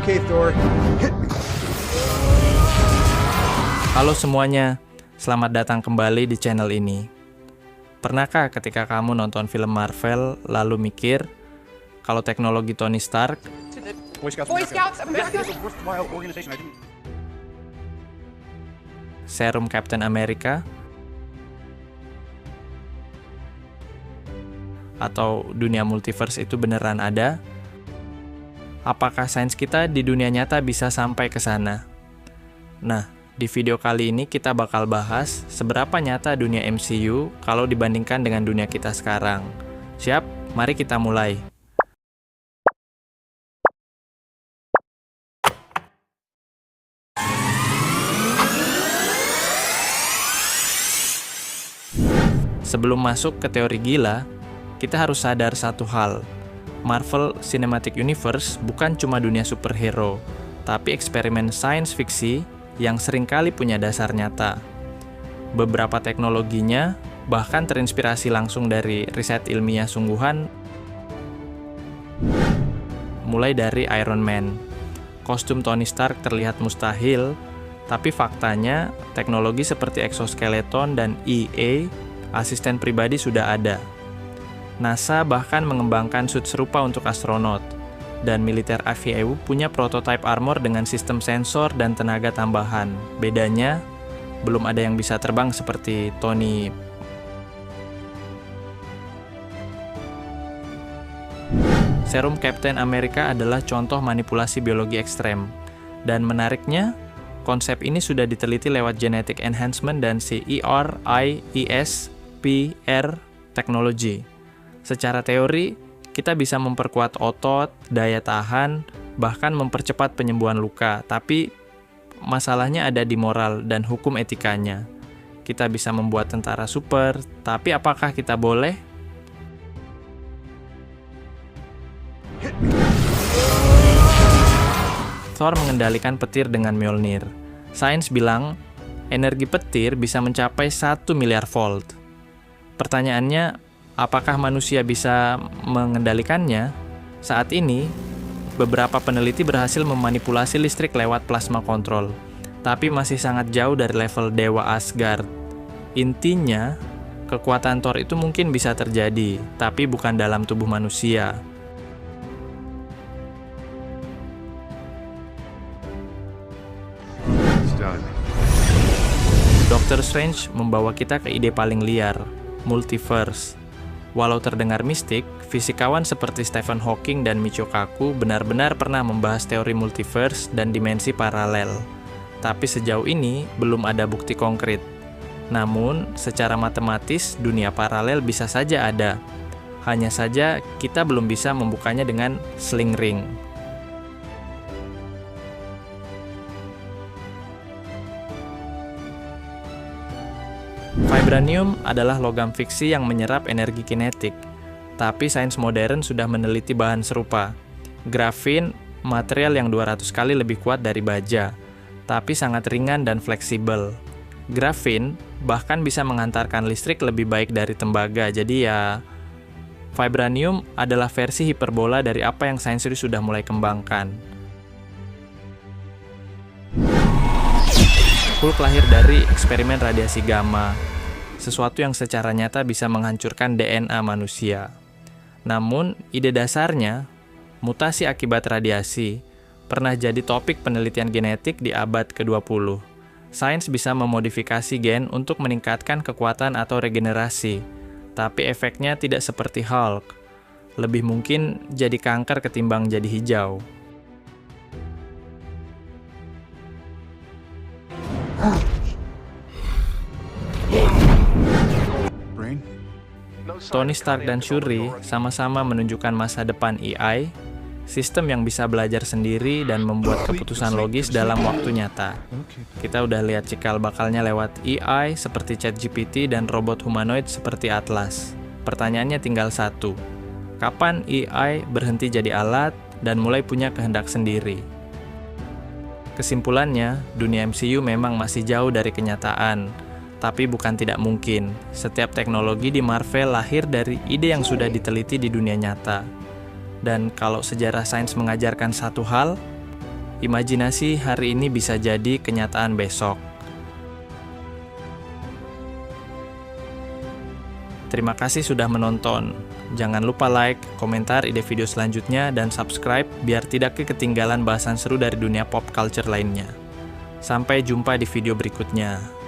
Okay, Thor, hit me. Halo semuanya, selamat datang kembali di channel ini. Pernahkah ketika kamu nonton film Marvel lalu mikir kalau teknologi Tony Stark, Boy Scouts of America. Worthwhile organization. serum Captain America, atau dunia multiverse itu beneran ada? Apakah sains kita di dunia nyata bisa sampai ke sana? Nah, di video kali ini kita bakal bahas seberapa nyata dunia MCU kalau dibandingkan dengan dunia kita sekarang. Siap? Mari kita mulai. Sebelum masuk ke teori gila, kita harus sadar satu hal. Marvel Cinematic Universe bukan cuma dunia superhero, tapi eksperimen sains fiksi yang seringkali punya dasar nyata. Beberapa teknologinya bahkan terinspirasi langsung dari riset ilmiah sungguhan, mulai dari Iron Man. Kostum Tony Stark terlihat mustahil, tapi faktanya teknologi seperti exoskeleton dan EA, asisten pribadi, sudah ada. NASA bahkan mengembangkan suit serupa untuk astronot, dan militer AVAU punya prototipe armor dengan sistem sensor dan tenaga tambahan. Bedanya, belum ada yang bisa terbang seperti Tony. Serum Captain America adalah contoh manipulasi biologi ekstrem, dan menariknya, konsep ini sudah diteliti lewat genetic enhancement dan CRISPR technology. Secara teori, kita bisa memperkuat otot, daya tahan, bahkan mempercepat penyembuhan luka, tapi masalahnya ada di moral dan hukum etikanya. Kita bisa membuat tentara super, tapi apakah kita boleh? Thor mengendalikan petir dengan Mjolnir. Sains bilang, energi petir bisa mencapai 1 miliar volt. Pertanyaannya, apakah manusia bisa mengendalikannya? Saat ini, beberapa peneliti berhasil memanipulasi listrik lewat plasma kontrol, tapi masih sangat jauh dari level Dewa Asgard. Intinya, kekuatan Thor itu mungkin bisa terjadi, tapi bukan dalam tubuh manusia. Doctor Strange membawa kita ke ide paling liar, multiverse. Walau terdengar mistik, fisikawan seperti Stephen Hawking dan Michio Kaku benar-benar pernah membahas teori multiverse dan dimensi paralel. Tapi sejauh ini belum ada bukti konkret. Namun, secara matematis dunia paralel bisa saja ada. Hanya saja kita belum bisa membukanya dengan sling ring. Vibranium adalah logam fiksi yang menyerap energi kinetik, tapi sains modern sudah meneliti bahan serupa. Grafin, material yang 200 kali lebih kuat dari baja, tapi sangat ringan dan fleksibel. Grafin bahkan bisa menghantarkan listrik lebih baik dari tembaga, jadi ya, vibranium adalah versi hiperbola dari apa yang sains sudah mulai kembangkan. Hulk lahir dari eksperimen radiasi gamma, sesuatu yang secara nyata bisa menghancurkan DNA manusia. Namun, ide dasarnya, mutasi akibat radiasi, pernah jadi topik penelitian genetik di abad ke-20. Sains bisa memodifikasi gen untuk meningkatkan kekuatan atau regenerasi, tapi efeknya tidak seperti Hulk. Lebih mungkin jadi kanker ketimbang jadi hijau. Tony Stark dan Shuri sama-sama menunjukkan masa depan AI, sistem yang bisa belajar sendiri dan membuat keputusan logis dalam waktu nyata. Kita udah lihat cikal bakalnya lewat AI seperti ChatGPT dan robot humanoid seperti Atlas. Pertanyaannya tinggal satu, kapan AI berhenti jadi alat dan mulai punya kehendak sendiri? Kesimpulannya, dunia MCU memang masih jauh dari kenyataan, tapi bukan tidak mungkin. Setiap teknologi di Marvel lahir dari ide yang sudah diteliti di dunia nyata. Dan kalau sejarah sains mengajarkan satu hal, Imajinasi hari ini bisa jadi kenyataan besok. Terima kasih sudah menonton. Jangan lupa like, komentar ide video selanjutnya, dan subscribe biar tidak ketinggalan bahasan seru dari dunia pop culture lainnya. Sampai jumpa di video berikutnya.